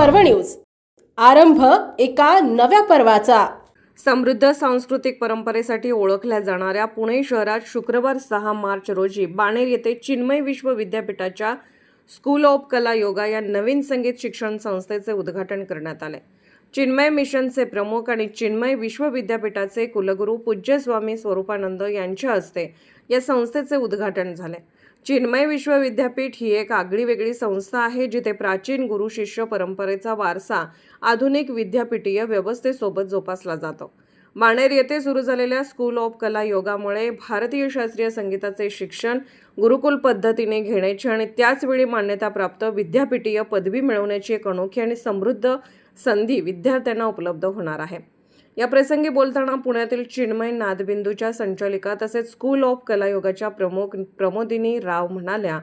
पर्व न्यूज। आरंभ एका नव्या पर्वाचा। समृद्ध सांस्कृतिक परंपरेसाठी ओळखल्या जाणाऱ्या पुणे शहरात शुक्रवार 6 मार्च रोजी बाणेर येथे चिन्मय विश्व विद्यापीठाच्या स्कूल ऑफ कला योगा या नवीन संगीत शिक्षण संस्थेचे उद्घाटन करण्यात आले। चिन्मय मिशनचे प्रमुख आणि चिन्मय विश्व विद्यापीठाचे कुलगुरू पूज्य स्वामी स्वरूपानंद यांच्या हस्ते या संस्थेचे उद्घाटन झाले। चिन्मय विश्व विद्यापीठ ही एक आगळीवेगळी संस्था आहे, जिथे प्राचीन गुरु शिष्य परंपरेचा वारसा आधुनिक विद्यापीठीय व्यवस्थेसोबत जोपासला जातो। बाणेर येथे सुरू झालेल्या स्कूल ऑफ कला योगामुळे भारतीय शास्त्रीय संगीताचे शिक्षण गुरुकुल पद्धतीने घेण्याची आणि त्याचवेळी मान्यताप्राप्त विद्यापीठीय पदवी मिळवण्याची एक अनोखी आणि समृद्ध संधी विद्यार्थ्यांना उपलब्ध होणार आहे। या प्रसंगी बोलताना पुण्यातील चिन्मय नादबिंदूच्या संचालिका तसेच स्कूल ऑफ कला योगाच्या प्रमुख प्रमोदिनी राव म्हणाल्या,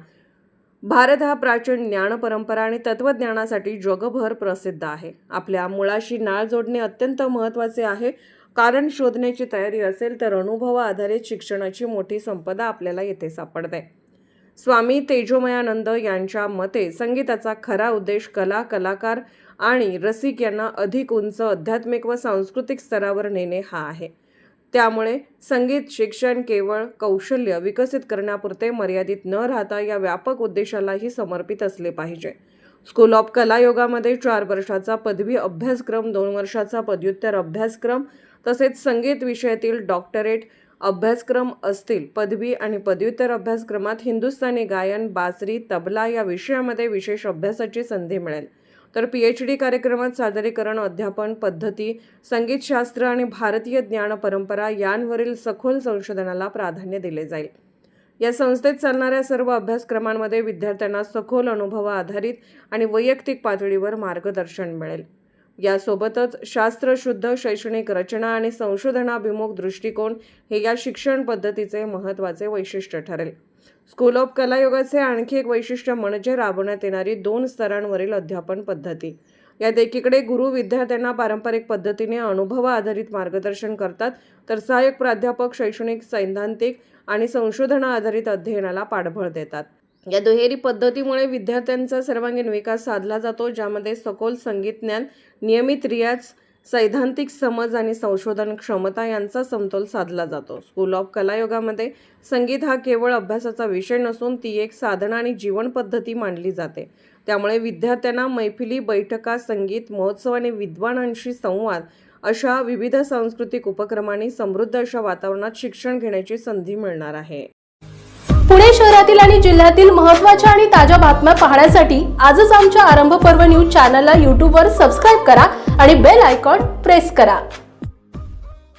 भारत हा प्राचीन ज्ञान परंपरा आणि तत्वज्ञानासाठी जगभर प्रसिद्ध आहे। आपल्या मुळाशी नाळ जोडणे अत्यंत महत्त्वाचे आहे, कारण शोधण्याची तयारी असेल तर अनुभव आधारित शिक्षणाची मोठी संपदा आपल्याला येथे सापडते। स्वामी तेजोमयानंद यांच्या मते संगीताचा खरा उद्देश कला, कलाकार आणि रसिक यांना अधिक उंच आध्यात्मिक व सांस्कृतिक स्तरावर नेणे हा आहे। त्यामुळे संगीत शिक्षण केवळ कौशल्य विकसित करण्यापुरते मर्यादित न राहता या व्यापक उद्देशालाही समर्पित असले पाहिजे। स्कूल ऑफ कला योगामध्ये 4 वर्षाचा पदवी अभ्यासक्रम, 2 वर्षाचा पदव्युत्तर अभ्यासक्रम तसेच संगीत विषयातील डॉक्टरेट अभ्यासक्रम असतील। पदवी आणि पदव्युत्तर अभ्यासक्रमात हिंदुस्थानी गायन, बासरी, तबला या विषयामध्ये विशेष अभ्यासाची संधी मिळेल, तर PhD कार्यक्रमात सादरीकरण, अध्यापन पद्धती, संगीतशास्त्र आणि भारतीय ज्ञान परंपरा यांवरील सखोल संशोधनाला प्राधान्य दिले जाईल। या संस्थेत चालणाऱ्या सर्व अभ्यासक्रमांमध्ये विद्यार्थ्यांना सखोल अनुभव आधारित आणि वैयक्तिक पातळीवर मार्गदर्शन मिळेल। यासोबतच शास्त्रशुद्ध शैक्षणिक रचना आणि संशोधनाभिमुख दृष्टिकोन हे या शिक्षण पद्धतीचे महत्त्वाचे वैशिष्ट्य ठरेल। स्कूल ऑफ कला योगाचे आणखी एक वैशिष्ट्य म्हणजे राबवण्यात येणारी 2 स्तरांवरील अध्यापन पद्धती। यात एकीकडे गुरु विद्यार्थ्यांना पारंपरिक पद्धतीने अनुभव आधारित मार्गदर्शन करतात, तर सहाय्यक प्राध्यापक शैक्षणिक, सैद्धांतिक आणि संशोधन आधारित अध्ययनाला पाठबळ देतात। या दुहेरी पद्धतीमुळे विद्यार्थ्यांचा सर्वांगीण विकास साधला जातो, ज्यामध्ये सखोल संगीत ज्ञान, नियमित रियाज, सैद्धांतिक समज आणि संशोधन क्षमता यांचा समतोल साधला जातो। स्कूल ऑफ कला योगामध्ये संगीत हा केवळ अभ्यासाचा विषय नसून ती एक साधना आणि जीवन पद्धती मानली जाते। त्यामुळे विद्यार्थ्यांना मैफिली, बैठका, संगीत महोत्सव आणि विद्वानांशी संवाद अशा विविध सांस्कृतिक उपक्रमांनी समृद्ध अशा वातावरणात शिक्षण घेण्याची संधी मिळणार आहे। पुणे शहरातील आणि जिल्ह्यातील महत्त्वाच्या आणि ताज्या बातम्या पाहण्यासाठी आजच आमच्या आरंभ पर्व न्यूज चॅनलला YouTube वर सबस्क्राइब करा आणि बेल आयकॉन प्रेस करा।